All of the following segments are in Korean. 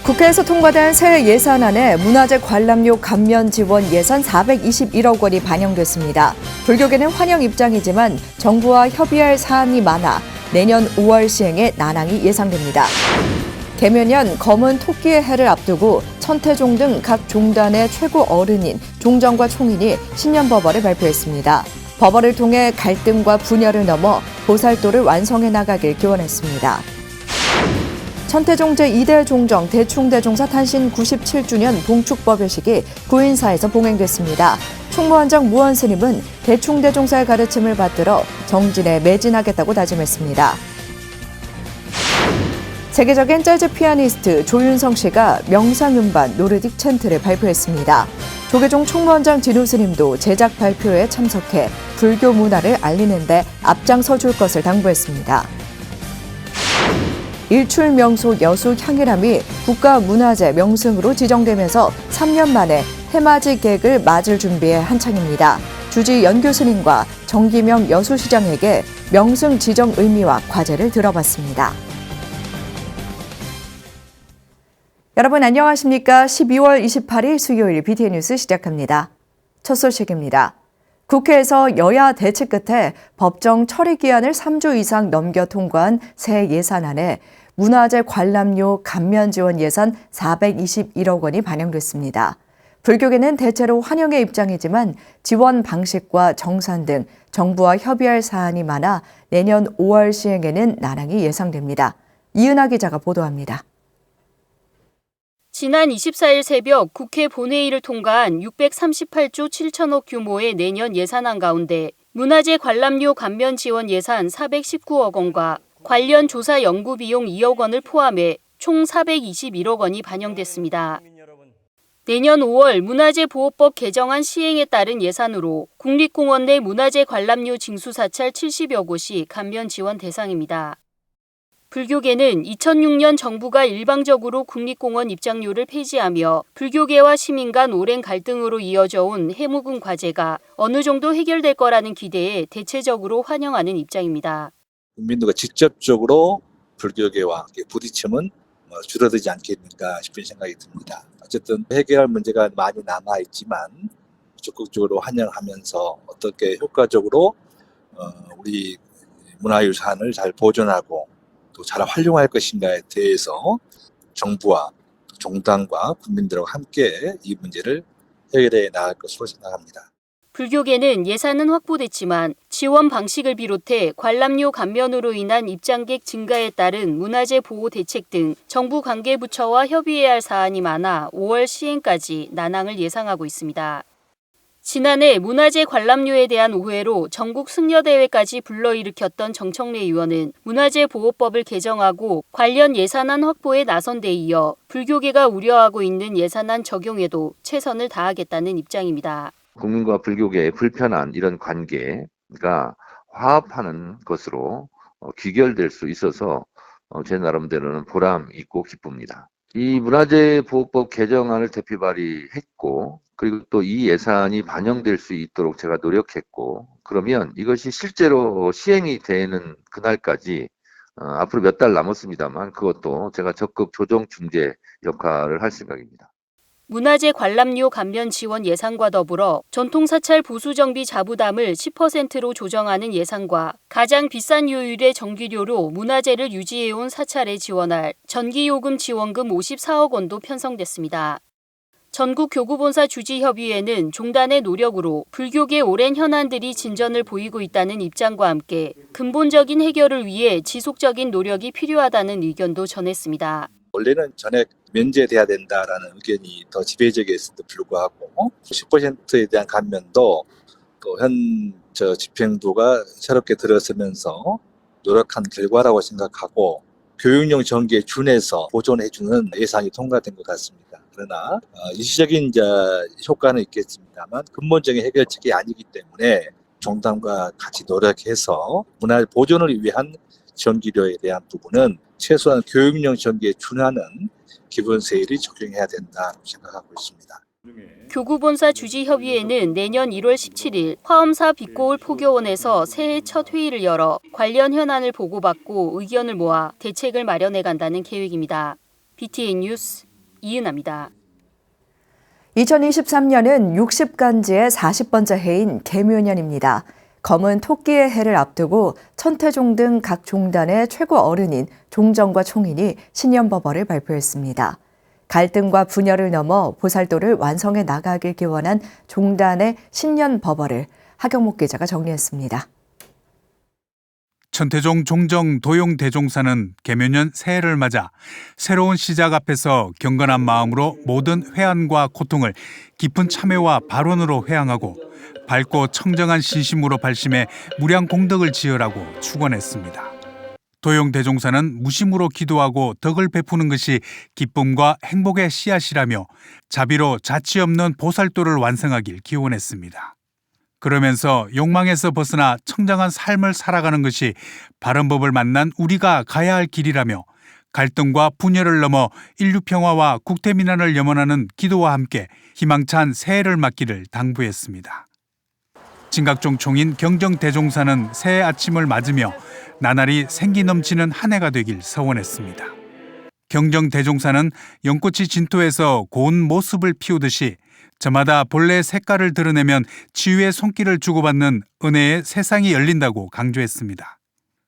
국회에서 통과된 새해 예산안에 문화재 관람료 감면 지원 예산 421억 원이 반영됐습니다. 불교계는 환영 입장이지만 정부와 협의할 사안이 많아 내년 5월 시행에 난항이 예상됩니다. 개묘년 검은 토끼의 해를 앞두고 천태종 등 각 종단의 최고 어른인 종정과 총인이 신년법어를 발표했습니다. 법어를 통해 갈등과 분열을 넘어 보살도를 완성해 나가길 기원했습니다. 천태종 제2대 종정 대충대종사 탄신 97주년 봉축법요식이 구인사에서 봉행됐습니다. 총무원장 무원스님은 대충대종사의 가르침을 받들어 정진에 매진하겠다고 다짐했습니다. 세계적인 재즈 피아니스트 조윤성 씨가 명상음반 노르딕 챈트를 발표했습니다. 조계종 총무원장 진우 스님도 제작 발표에 참석해 불교 문화를 알리는 데 앞장서 줄 것을 당부했습니다. 일출 명소 여수 향일암이 국가문화재 명승으로 지정되면서 3년 만에 해맞이 객을 맞을 준비에 한창입니다. 주지 연 교수님과 정기명 여수시장에게 명승 지정 의미와 과제를 들어봤습니다. 여러분 안녕하십니까? 12월 28일 수요일 BTN 뉴스 시작합니다. 첫 소식입니다. 국회에서 여야 대치 끝에 법정 처리 기한을 3주 이상 넘겨 통과한 새 예산안에 문화재 관람료 감면 지원 예산 421억 원이 반영됐습니다. 불교계는 대체로 환영의 입장이지만 지원 방식과 정산 등 정부와 협의할 사안이 많아 내년 5월 시행에는 난항이 예상됩니다. 이은하 기자가 보도합니다. 지난 24일 새벽 국회 본회의를 통과한 638조 7천억 규모의 내년 예산안 가운데 문화재 관람료 감면 지원 예산 419억 원과 관련 조사 연구 비용 2억 원을 포함해 총 421억 원이 반영됐습니다. 내년 5월 문화재 보호법 개정안 시행에 따른 예산으로 국립공원 내 문화재 관람료 징수 사찰 70여 곳이 감면 지원 대상입니다. 불교계는 2006년 정부가 일방적으로 국립공원 입장료를 폐지하며 불교계와 시민 간 오랜 갈등으로 이어져 온 해묵은 과제가 어느 정도 해결될 거라는 기대에 대체적으로 환영하는 입장입니다. 국민들과 직접적으로 불교계와 부딪힘은 줄어들지 않겠는가 싶은 생각이 듭니다. 어쨌든 해결할 문제가 많이 남아있지만 적극적으로 환영하면서 어떻게 효과적으로 우리 문화유산을 잘 보존하고 또 잘 활용할 것인가에 대해서 정부와 종단과 국민들과 함께 이 문제를 해결해 나갈 것으로 생각합니다. 불교계는 예산은 확보됐지만 지원 방식을 비롯해 관람료 감면으로 인한 입장객 증가에 따른 문화재 보호 대책 등 정부 관계부처와 협의해야 할 사안이 많아 5월 시행까지 난항을 예상하고 있습니다. 지난해 문화재 관람료에 대한 오해로 전국 승려대회까지 불러일으켰던 정청래 의원은 문화재 보호법을 개정하고 관련 예산안 확보에 나선 데 이어 불교계가 우려하고 있는 예산안 적용에도 최선을 다하겠다는 입장입니다. 국민과 불교계의 불편한 이런 관계가 화합하는 것으로 귀결될 수 있어서 제 나름대로는 보람 있고 기쁩니다. 이 문화재 보호법 개정안을 대피 발의했고 그리고 또 이 예산이 반영될 수 있도록 제가 노력했고 그러면 이것이 실제로 시행이 되는 그날까지 앞으로 몇 달 남았습니다만 그것도 제가 적극 조정 중재 역할을 할 생각입니다. 문화재 관람료 감면 지원 예산과 더불어 전통사찰 보수정비 자부담을 10%로 조정하는 예산과 가장 비싼 요율의 전기료로 문화재를 유지해온 사찰에 지원할 전기요금 지원금 54억 원도 편성됐습니다. 전국교구본사 주지협의회는 종단의 노력으로 불교계 오랜 현안들이 진전을 보이고 있다는 입장과 함께 근본적인 해결을 위해 지속적인 노력이 필요하다는 의견도 전했습니다. 원래는 전액 면제돼야 된다라는 의견이 더 지배적이었음에도 불구하고 10%에 대한 감면도 또 현 집행부가 새롭게 들어서면서 노력한 결과라고 생각하고 교육용 전기에 준해서 보존해주는 예산이 통과된 것 같습니다. 그러나 일시적인 효과는 있겠습니다만 근본적인 해결책이 아니기 때문에 종단과 같이 노력해서 문화 보존을 위한 전기료에 대한 부분은 최소한 교육용 전기에 준하는 기본 세율이 적용해야 된다고 생각하고 있습니다. 교구본사 주지협의회는 내년 1월 17일 화엄사 빛고울 포교원에서 새해 첫 회의를 열어 관련 현안을 보고받고 의견을 모아 대책을 마련해 간다는 계획입니다. BTN 뉴스 이은하입니다. 2023년은 60간지의 40번째 해인 계묘년입니다. 검은 토끼의 해를 앞두고 천태종 등 각 종단의 최고 어른인 종정과 총인이 신년법어를 발표했습니다. 갈등과 분열을 넘어 보살도를 완성해 나가길 기원한 종단의 신년법어를 하경목 기자가 정리했습니다. 천태종 종정 도용 대종사는 계묘년 새해를 맞아 새로운 시작 앞에서 경건한 마음으로 모든 회한과 고통을 깊은 참회와 발언으로 회항하고 밝고 청정한 신심으로 발심해 무량 공덕을 지으라고 축원했습니다. 도용 대종사는 무심으로 기도하고 덕을 베푸는 것이 기쁨과 행복의 씨앗이라며 자비로 자치 없는 보살도를 완성하길 기원했습니다. 그러면서 욕망에서 벗어나 청정한 삶을 살아가는 것이 바른 법을 만난 우리가 가야 할 길이라며 갈등과 분열을 넘어 인류 평화와 국태민안을 염원하는 기도와 함께 희망찬 새해를 맞기를 당부했습니다. 진각종 총인 경정대종사는 새해 아침을 맞으며 나날이 생기 넘치는 한 해가 되길 서원했습니다. 경정대종사는 연꽃이 진토에서 고운 모습을 피우듯이 저마다 본래의 색깔을 드러내면 치유의 손길을 주고받는 은혜의 세상이 열린다고 강조했습니다.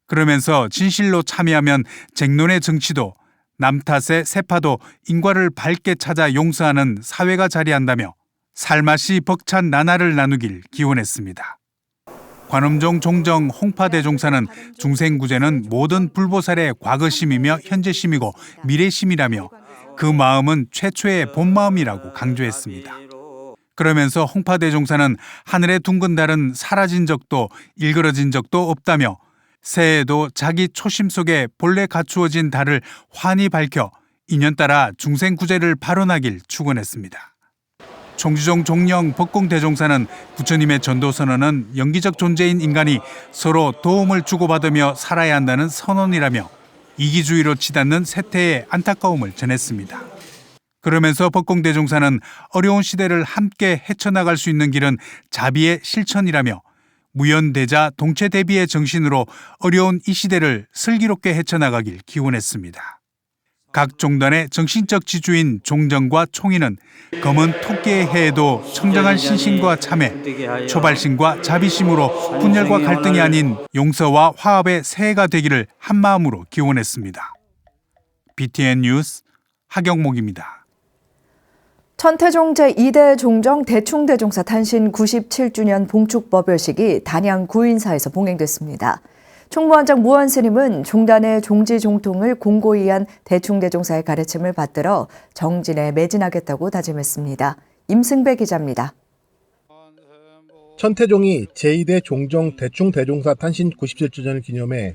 그러면서 진실로 참여하면 쟁론의 정치도 남 탓의 세파도 인과를 밝게 찾아 용서하는 사회가 자리한다며 살맛이 벅찬 나날을 나누길 기원했습니다. 관음종 종정 홍파대종사는 중생구제는 모든 불보살의 과거심이며 현재심이고 미래심이라며 그 마음은 최초의 본마음이라고 강조했습니다. 그러면서 홍파대종사는 하늘의 둥근 달은 사라진 적도 일그러진 적도 없다며 새해에도 자기 초심 속에 본래 갖추어진 달을 환히 밝혀 인연따라 중생구제를 발언하길 축원했습니다. 총지종 종령 법공대종사는 부처님의 전도선언은 영기적 존재인 인간이 서로 도움을 주고받으며 살아야 한다는 선언이라며 이기주의로 치닫는 세태의 안타까움을 전했습니다. 그러면서 법공대종사는 어려운 시대를 함께 헤쳐나갈 수 있는 길은 자비의 실천이라며 무연대자 동체대비의 정신으로 어려운 이 시대를 슬기롭게 헤쳐나가길 기원했습니다. 각 종단의 정신적 지주인 종정과 총인은 검은 토끼의 해에도 청정한 신심과 참회, 초발심과 자비심으로 분열과 갈등이 아닌 용서와 화합의 새해가 되기를 한마음으로 기원했습니다. BTN 뉴스 하경목입니다. 천태종 제2대 종정 대충대종사 탄신 97주년 봉축법요식이 단양 구인사에서 봉행됐습니다. 총무원장 무원 스님은 종단의 종지종통을 공고히 한 대충대종사의 가르침을 받들어 정진에 매진하겠다고 다짐했습니다. 임승배 기자입니다. 천태종이 제2대 종정 대충대종사 탄신 97주년을 기념해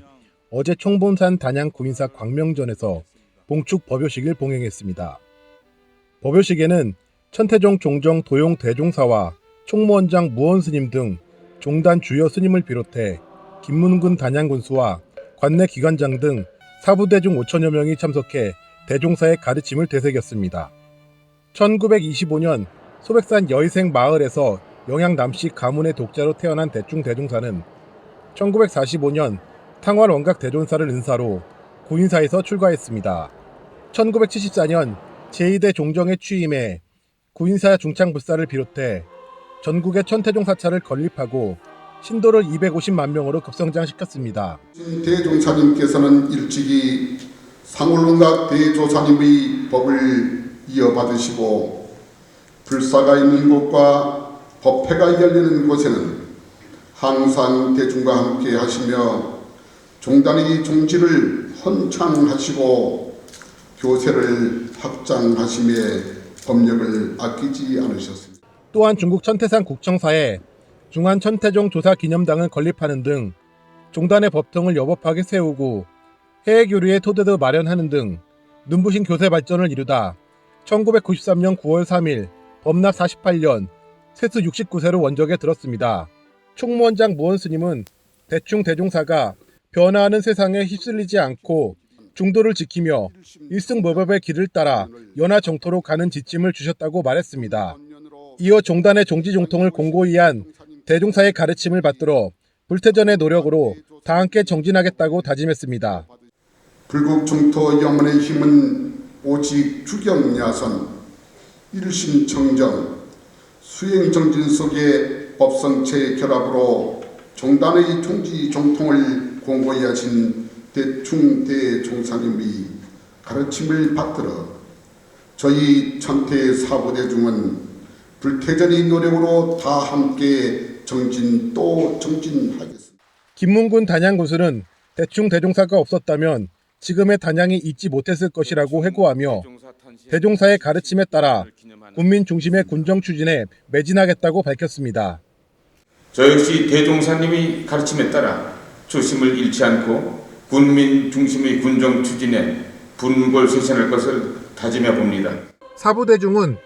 어제 총본산 단양 구인사 광명전에서 봉축 법요식을 봉행했습니다. 법요식에는 천태종 종정 도용 대종사와 총무원장 무원 스님 등 종단 주요 스님을 비롯해 김문근 단양군수와 관내 기관장 등 사부대중 5천여 명이 참석해 대종사의 가르침을 되새겼습니다. 1925년 소백산 여의생 마을에서 영양 남씨 가문의 독자로 태어난 대충대종사는 1945년 탕월 원각 대종사를 은사로 구인사에서 출가했습니다. 1974년 제2대 종정에 취임해 구인사 중창불사를 비롯해 전국의 천태종 사찰을 건립하고 신도를 250만 명으로 급성장시켰습니다. 대종사님께서는 일찍이 상월원각 대조사님의 법을 이어받으시고 불사가 있는 곳과 법회가 열리는 곳에는 항상 대중과 함께 하시며 종단의 종지를 헌창하시고 교세를 확장하심에 법력을 아끼지 않으셨습니다. 또한 중국 천태산 국청사에 중한 천태종 조사 기념당을 건립하는 등 종단의 법통을 여법하게 세우고 해외 교류의 토대도 마련하는 등 눈부신 교세 발전을 이루다 1993년 9월 3일 범납 48년 세수 69세로 원적에 들었습니다. 총무원장 무원 스님은 대충 대종사가 변화하는 세상에 휩쓸리지 않고 중도를 지키며 일승법업의 길을 따라 연화정토로 가는 지침을 주셨다고 말했습니다. 이어 종단의 종지종통을 공고히 한 대종사의 가르침을 받들어 불태전의 노력으로 다 함께 정진하겠다고 다짐했습니다. 불국중토 영원의 힘은 오직 주경야선, 일심청정, 수행정진 속의 법성체의 결합으로 종단의 종지 종통을 공고히 하신 대충대종사님의 가르침을 받들어 저희 천태 사부대중은 불태전의 노력으로 다 함께 정진 또 정진하겠습니다. 김문군 단양구슬은 대충 대종사가 없었다면 지금의 단양이 있지 못했을 것이라고 회고하며 대종사의 가르침에 따라 군민 중심의 군정 추진에 매진하겠다고 밝혔습니다. 저 역시 대종사님의 가르침에 따라 초심을 잃지 않고 군민 중심의 군정 추진에 분골쇄신할 것을 다짐해 봅니다. 사부대중은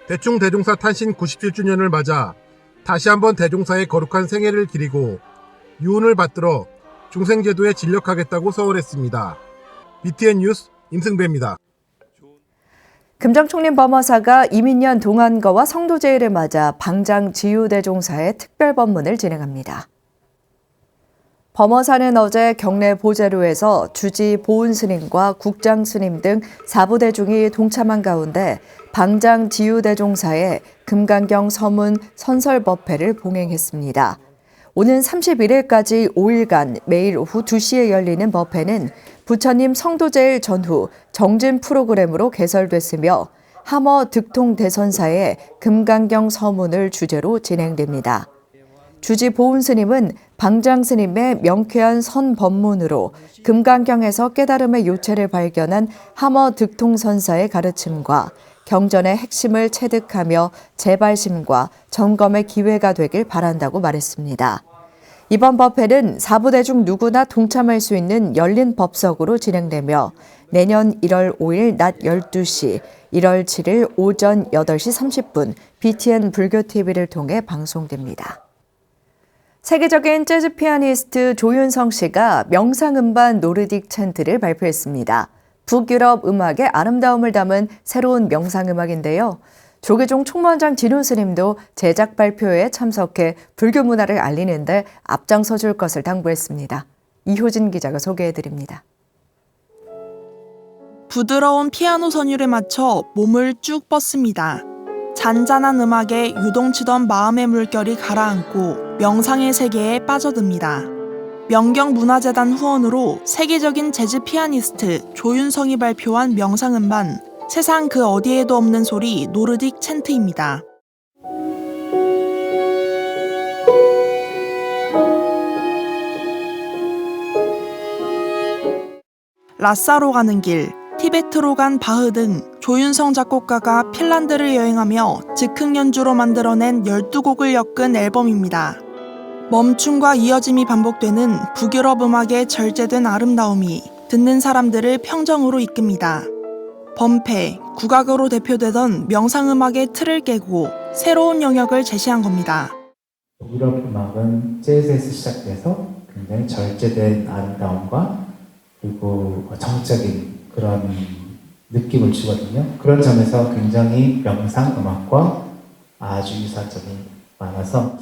대충 대종사 탄신 97주년을 맞아 다시 한번 대종사의 거룩한 생애를 기리고 유운을 받들어 중생제도에 진력하겠다고 서원했습니다. BTN 뉴스 임승배입니다. 금정총림 범어사가 이민년 동안거와 성도제일을 맞아 방장지유대종사의 특별법문을 진행합니다. 범어사는 어제 경내 보제로에서 주지 보은스님과 국장스님 등 4부대중이 동참한 가운데 방장지유대종사의 금강경 서문 선설법회를 봉행했습니다. 오는 31일까지 5일간 매일 오후 2시에 열리는 법회는 부처님 성도제일 전후 정진 프로그램으로 개설됐으며 함어 득통대선사의 금강경 서문을 주제로 진행됩니다. 주지 보은스님은 방장스님의 명쾌한 선법문으로 금강경에서 깨달음의 요체를 발견한 함어 득통선사의 가르침과 경전의 핵심을 체득하며 재발심과 점검의 기회가 되길 바란다고 말했습니다. 이번 법회는 4부대 중 누구나 동참할 수 있는 열린 법석으로 진행되며 내년 1월 5일 낮 12시, 1월 7일 오전 8시 30분 BTN 불교TV를 통해 방송됩니다. 세계적인 재즈 피아니스트 조윤성 씨가 명상음반 노르딕 챈트를 발표했습니다. 북유럽 음악의 아름다움을 담은 새로운 명상음악인데요. 조계종 총무원장 진우 스님도 제작 발표회에 참석해 불교 문화를 알리는 데 앞장서 줄 것을 당부했습니다. 이효진 기자가 소개해드립니다. 부드러운 피아노 선율에 맞춰 몸을 쭉 뻗습니다. 잔잔한 음악에 유동치던 마음의 물결이 가라앉고 명상의 세계에 빠져듭니다. 명경문화재단 후원으로 세계적인 재즈 피아니스트 조윤성이 발표한 명상음반 세상 그 어디에도 없는 소리 노르딕 챈트입니다. 라싸로 가는 길, 티베트로 간 바흐 등 조윤성 작곡가가 핀란드를 여행하며 즉흥 연주로 만들어낸 12곡을 엮은 앨범입니다. 멈춤과 이어짐이 반복되는 북유럽 음악의 절제된 아름다움이 듣는 사람들을 평정으로 이끕니다. 범페, 국악으로 대표되던 명상음악의 틀을 깨고 새로운 영역을 제시한 겁니다. 북유럽 음악은 재즈에서 시작돼서 굉장히 절제된 아름다움과 그리고 정적인 그런 느낌을 주거든요. 그런 점에서 굉장히 명상음악과 아주 유사점이 많아서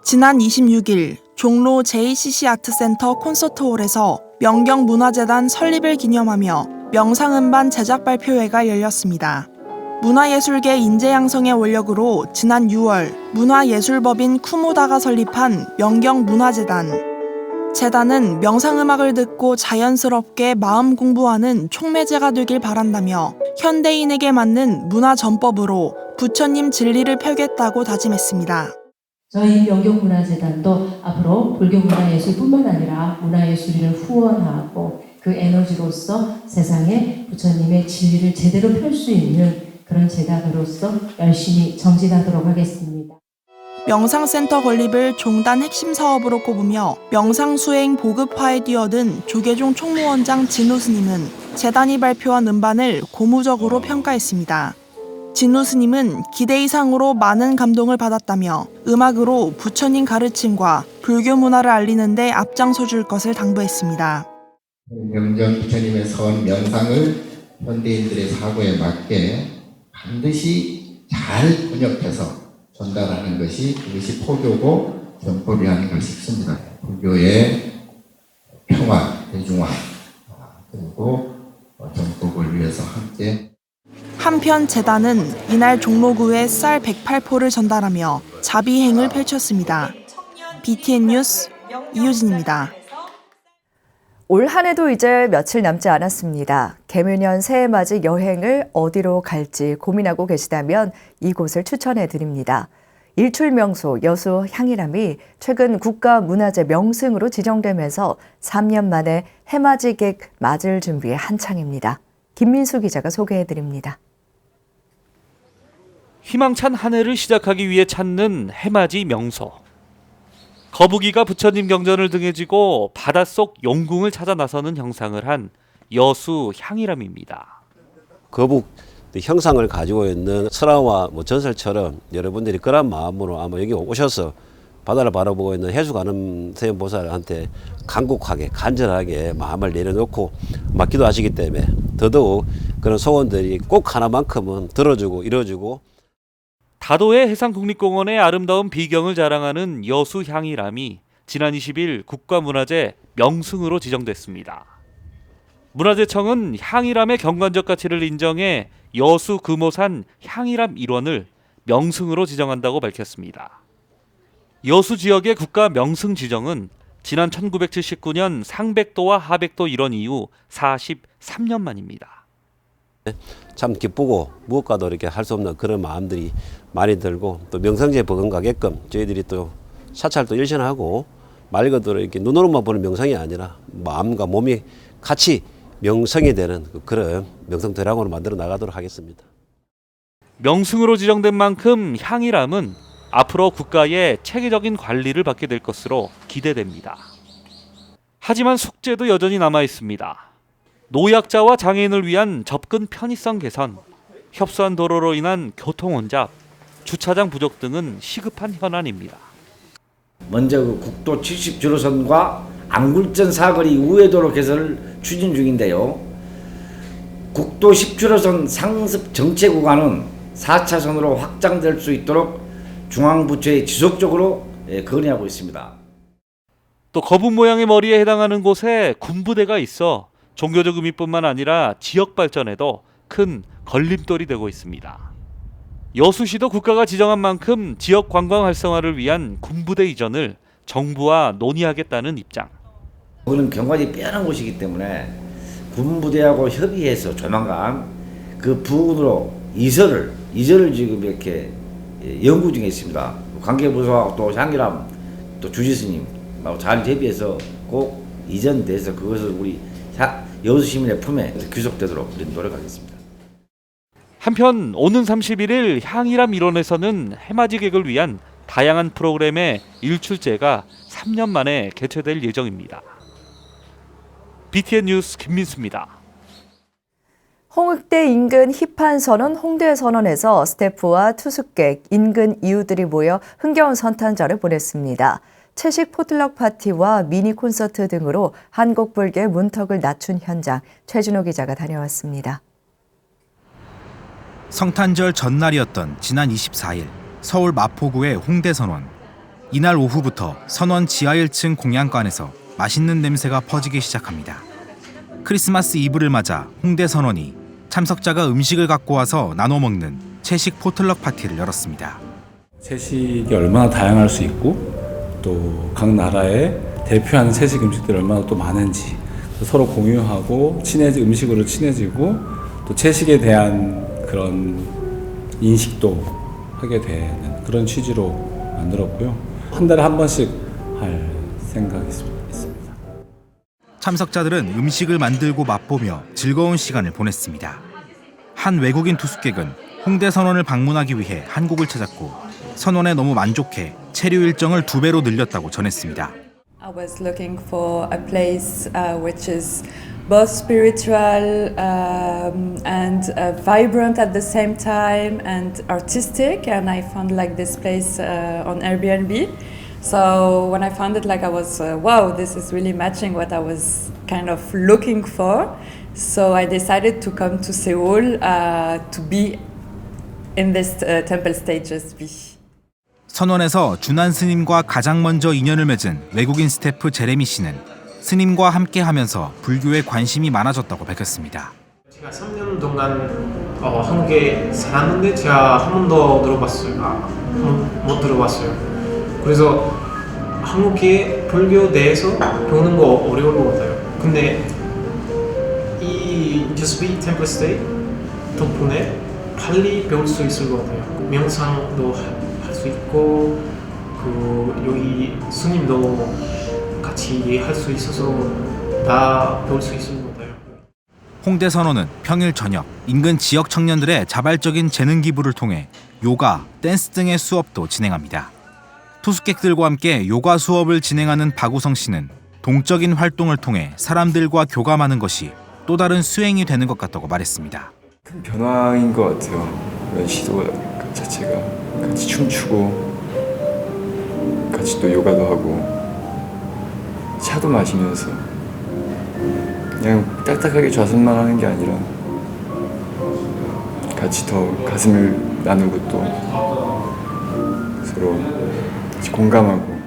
지난 26일 종로 JCC 아트센터 콘서트홀에서 명경문화재단 설립을 기념하며 명상음반 제작 발표회가 열렸습니다. 문화예술계 인재양성의 원력으로 지난 6월 문화예술법인 쿠모다가 설립한 명경문화재단. 재단은 명상음악을 듣고 자연스럽게 마음 공부하는 촉매제가 되길 바란다며 현대인에게 맞는 문화전법으로 부처님 진리를 펴겠다고 다짐했습니다. 저희 명경문화재단도 앞으로 불교문화예술뿐만 아니라 문화예술인을 후원하고 그 에너지로서 세상에 부처님의 진리를 제대로 펼 수 있는 그런 재단으로서 열심히 정진하도록 하겠습니다. 명상센터 건립을 종단 핵심 사업으로 꼽으며 명상수행 보급화에 뛰어든 조계종 총무원장 진우 스님은 재단이 발표한 음반을 고무적으로 평가했습니다. 진우 스님은 기대 이상으로 많은 감동을 받았다며 음악으로 부처님 가르침과 불교 문화를 알리는 데 앞장서 줄 것을 당부했습니다. 명정 부처님의 선 명상을 현대인들의 사고에 맞게 반드시 잘 번역해서 전달하는 것이 그것이 포교고 전법이 아닌가 싶습니다. 불교의 평화, 대중화, 그리고 전국을 위해서 함께 한편 재단은 이날 종로구에 쌀 108포를 전달하며 자비행을 펼쳤습니다. BTN 뉴스 이유진입니다. 올 한 해도 이제 며칠 남지 않았습니다. 개묘년 새해 맞이 여행을 어디로 갈지 고민하고 계시다면 이곳을 추천해 드립니다. 일출명소 여수 향일암이 최근 국가문화재 명승으로 지정되면서 3년 만에 해맞이객 맞을 준비에 한창입니다. 김민수 기자가 소개해 드립니다. 희망찬 한 해를 시작하기 위해 찾는 해맞이 명소. 거북이가 부처님 경전을 등에 지고 바닷속 용궁을 찾아 나서는 형상을 한 여수 향일암입니다. 거북 형상을 가지고 있는 설화와 전설처럼 여러분들이 그런 마음으로 아마 여기 오셔서 바다를 바라보고 있는 해수관음세음보살한테 간곡하게 간절하게 마음을 내려놓고 기도하시기 때문에 더더욱 그런 소원들이 꼭 하나만큼은 들어주고 이뤄주고. 다도해 해상국립공원의 아름다운 비경을 자랑하는 여수 향일암이 지난 20일 국가문화재 명승으로 지정됐습니다. 문화재청은 향일암의 경관적 가치를 인정해 여수 금오산 향일암 일원을 명승으로 지정한다고 밝혔습니다. 여수 지역의 국가 명승 지정은 지난 1979년 상백도와 하백도 일원 이후 43년 만입니다. 참 기쁘고 무엇과도 이렇게 할 수 없는 그런 마음들이 많이 들고, 또 명성지에 버금가게끔 저희들이 또 사찰도 열심하고 말 그대로 이렇게 눈으로만 보는 명성이 아니라 마음과 몸이 같이 명성이 되는 그런 명성 대랑으로 만들어 나가도록 하겠습니다. 명승으로 지정된 만큼 향일암은 앞으로 국가의 체계적인 관리를 받게 될 것으로 기대됩니다. 하지만 숙제도 여전히 남아 있습니다. 노약자와 장애인을 위한 접근 편의성 개선, 협소한 도로로 인한 교통 혼잡, 주차장 부족 등은 시급한 현안입니다. 먼저 국도 70주로선과 안굴전 사거리 우회도로 개선을 추진 중인데요. 국도 10주로선 상습 정체 구간은 4차선으로 확장될 수 있도록 중앙부처에 지속적으로 건의하고 있습니다. 또 거북 모양의 머리에 해당하는 곳에 군부대가 있어 종교적 의미뿐만 아니라 지역 발전에도 큰 걸림돌이 되고 있습니다. 여수시도 국가가 지정한 만큼 지역 관광 활성화를 위한 군부대 이전을 정부와 논의하겠다는 입장. 그는 경관이 빼어난 곳이기 때문에 군부대하고 협의해서 조만간 그 부근으로 이전을 지금 이렇게 연구 중에 있습니다. 관계부서하고 또 향일암 또 주지스님하고 잘 협의해서 꼭 이전돼서 그것을 우리 여수 시민의 품에 귀속되도록 노력하겠습니다. 한편 오는 31일 향일암 일원에서는 해맞이객을 위한 다양한 프로그램의 일출제가 3년 만에 개최될 예정입니다. BTN 뉴스 김민수입니다. 홍익대 인근 힙한선원 홍대선원에서 스태프와 투숙객, 인근 이웃들이 모여 흥겨운 성탄절을 보냈습니다. 채식 포틀럭 파티와 미니 콘서트 등으로 한국 불교의 문턱을 낮춘 현장, 최준호 기자가 다녀왔습니다. 성탄절 전날이었던 지난 24일 서울 마포구의 홍대선원. 이날 오후부터 선원 지하 1층 공양관에서 맛있는 냄새가 퍼지기 시작합니다. 크리스마스 이브를 맞아 홍대선원이 참석자가 음식을 갖고 와서 나눠 먹는 채식 포틀럭 파티를 열었습니다. 채식이 얼마나 다양할 수 있고 또 각 나라의 대표하는 채식 음식들이 얼마나 또 많은지 서로 공유하고 음식으로 친해지고 또 채식에 대한 그런 인식도 하게 되는 그런 취지로 만들었고요. 한 달에 한 번씩 할 생각이 있습니다. 참석자들은 음식을 만들고 맛보며 즐거운 시간을 보냈습니다. 한 외국인 투숙객은 홍대 선원을 방문하기 위해 한국을 찾았고 선원에 너무 만족해 체류 일정을 2배로 늘렸다고 전했습니다. I was looking for a place which is both spiritual and vibrant at the same time and artistic, and I found like this place on Airbnb. So when I found it, I was wow, this is really matching what I was kind of looking for. So I decided to come to Seoul to be in this temple stages. 선원에서 준한 스님과 가장 먼저 인연을 맺은 외국인 스태프 제레미 씨는 스님과 함께하면서 불교에 관심이 많아졌다고 밝혔습니다. 제가 3년 동안 한국에 살았는데 제가 한 번도 들어봤어요. 못 들어봤어요. 그래서 한국의 불교 대해서 배우는 거 어려울 것 같아요. 근데 이 Just Be Temple Stay 덕분에 빨리 배울 수 있을 것 같아요. 명상도 할 수 있고 여기 스님도 같이 할 수 있어서 다 배울 수 있을 것 같아요. 홍대 선원은 평일 저녁 인근 지역 청년들의 자발적인 재능 기부를 통해 요가, 댄스 등의 수업도 진행합니다. 투숙객들과 함께 요가 수업을 진행하는 박우성 씨는 동적인 활동을 통해 사람들과 교감하는 것이 또 다른 수행이 되는 것 같다고 말했습니다. 큰 변화인 것 같아요. 이런 시도 자체가 같이 춤추고 같이 또 요가도 하고 차도 마시면서 그냥 딱딱하게 좌선만 하는 게 아니라 같이 더 가슴을 나누고 또 서로 같이 공감하고.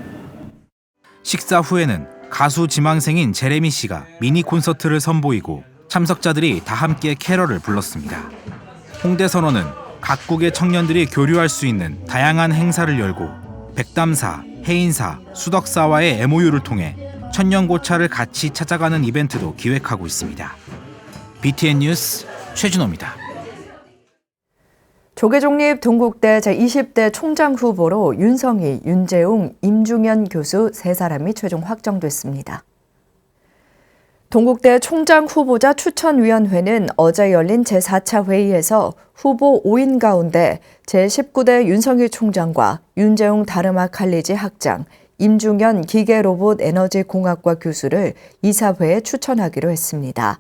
식사 후에는 가수 지망생인 제레미 씨가 미니 콘서트를 선보이고 참석자들이 다 함께 캐럴을 불렀습니다. 홍대 선원은 각국의 청년들이 교류할 수 있는 다양한 행사를 열고 백담사, 해인사, 수덕사와의 MOU를 통해 천년고차를 같이 찾아가는 이벤트도 기획하고 있습니다. BTN 뉴스 최준호입니다. 조계종립 동국대 제20대 총장 후보로 윤성희, 윤재웅, 임중현 교수 3사람이 최종 확정됐습니다. 동국대 총장 후보자 추천위원회는 어제 열린 제4차 회의에서 후보 5인 가운데 제19대 윤성희 총장과 윤재웅 다르마 칼리지 학장, 임중현 기계로봇에너지공학과 교수를 이사회에 추천하기로 했습니다.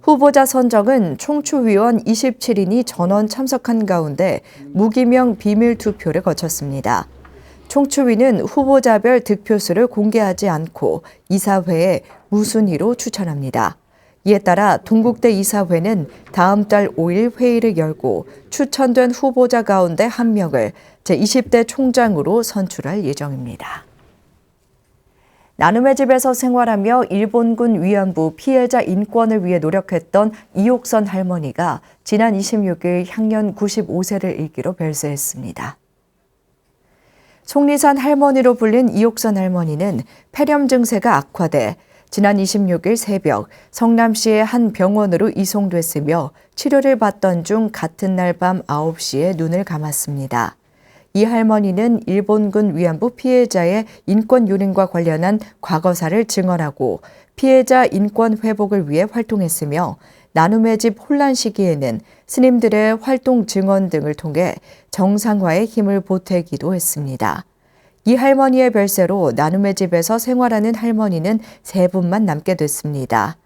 후보자 선정은 총추위원 27인이 전원 참석한 가운데 무기명 비밀 투표를 거쳤습니다. 총추위는 후보자별 득표수를 공개하지 않고 이사회에 무순위로 추천합니다. 이에 따라 동국대 이사회는 다음 달 5일 회의를 열고 추천된 후보자 가운데 1명을 제20대 총장으로 선출할 예정입니다. 나눔의 집에서 생활하며 일본군 위안부 피해자 인권을 위해 노력했던 이옥선 할머니가 지난 26일 향년 95세를 일기로 별세했습니다. 속리산 할머니로 불린 이옥선 할머니는 폐렴 증세가 악화돼 지난 26일 새벽 성남시의 한 병원으로 이송됐으며 치료를 받던 중 같은 날 밤 9시에 눈을 감았습니다. 이 할머니는 일본군 위안부 피해자의 인권 유린과 관련한 과거사를 증언하고 피해자 인권 회복을 위해 활동했으며 나눔의 집 혼란 시기에는 스님들의 활동 증언 등을 통해 정상화의 힘을 보태기도 했습니다. 이 할머니의 별세로 나눔의 집에서 생활하는 할머니는 3분만 남게 됐습니다.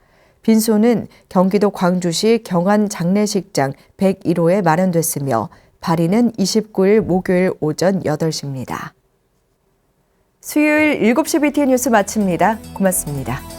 빈소는 경기도 광주시 경안 장례식장 101호에 마련됐으며 발인은 29일 목요일 오전 8시입니다. 수요일 7시 BTN 뉴스 마칩니다. 고맙습니다.